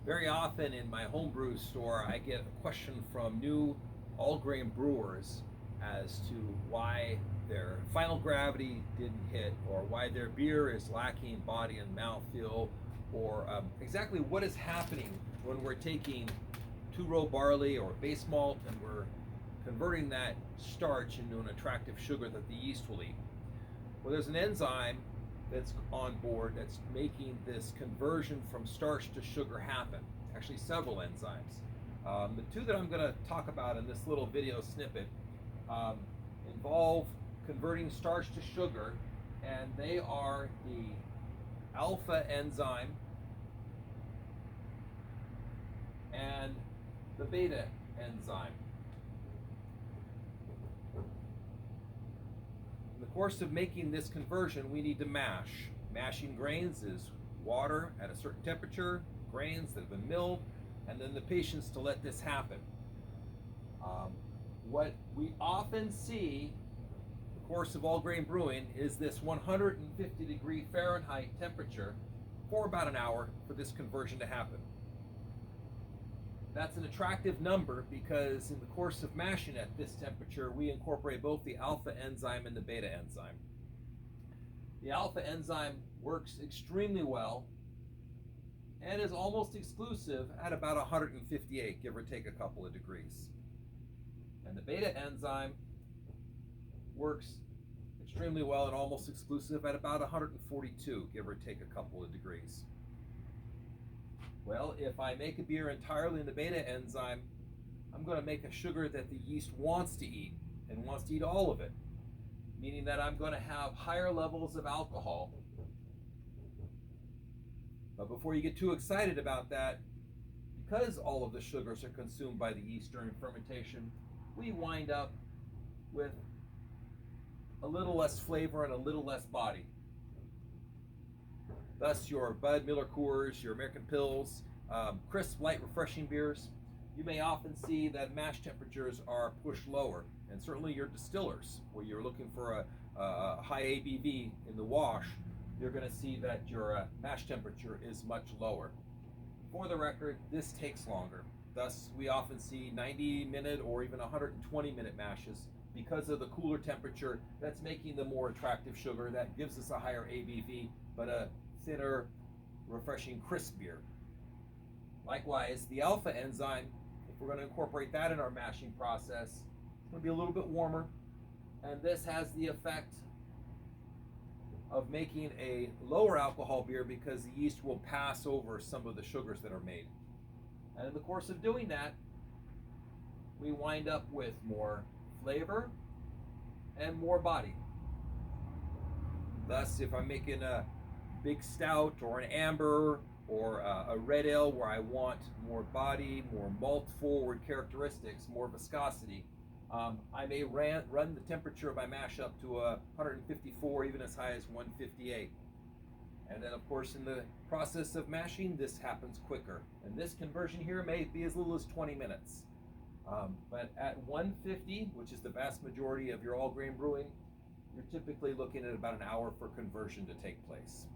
Very often in my homebrew store, I get a question from new all-grain brewers as to why their final gravity didn't hit, or why their beer is lacking body and mouthfeel, or exactly what is happening when we're taking two-row barley or base malt and we're converting that starch into an attractive sugar that the yeast will eat. Well, there's an enzyme that's on board that's making this conversion from starch to sugar happen. Actually, several enzymes. The two that I'm going to talk about in this little video snippet involve converting starch to sugar, and they are the alpha enzyme and the beta enzyme. In the course of making this conversion, we need to mash. Mashing grains is water at a certain temperature, grains that have been milled, and then the patience to let this happen. What we often see in the course of all grain brewing is this 150-degree Fahrenheit temperature for about an hour for this conversion to happen. That's an attractive number because in the course of mashing at this temperature, we incorporate both the alpha enzyme and the beta enzyme. The alpha enzyme works extremely well and is almost exclusive at about 158, give or take a couple of degrees. And the beta enzyme works extremely well and almost exclusive at about 142, give or take a couple of degrees. Well, if I make a beer entirely in the beta enzyme, I'm going to make a sugar that the yeast wants to eat, and wants to eat all of it, meaning that I'm going to have higher levels of alcohol. But before you get too excited about that, because all of the sugars are consumed by the yeast during fermentation, we wind up with a little less flavor and a little less body. Thus, your Bud, Miller Coors, your American Pills, crisp, light, refreshing beers, you may often see that mash temperatures are pushed lower. And certainly your distillers, where you're looking for a high ABV in the wash, you're going to see that your mash temperature is much lower. For the record, this takes longer. Thus, we often see 90-minute or even 120-minute mashes because of the cooler temperature that's making the more attractive sugar that gives us a higher ABV, but a thinner, refreshing, crisp beer. Likewise, the alpha enzyme, if we're going to incorporate that in our mashing process, it's going to be a little bit warmer, and this has the effect of making a lower alcohol beer because the yeast will pass over some of the sugars that are made. And in the course of doing that, we wind up with more flavor and more body. Thus, if I'm making a big stout or an amber or a red ale where I want more body, more malt forward characteristics, more viscosity, I may run the temperature of my mash up to 154, even as high as 158. And then, of course, in the process of mashing, this happens quicker. And this conversion here may be as little as 20 minutes. But at 150, which is the vast majority of your all grain brewing, you're typically looking at about an hour for conversion to take place.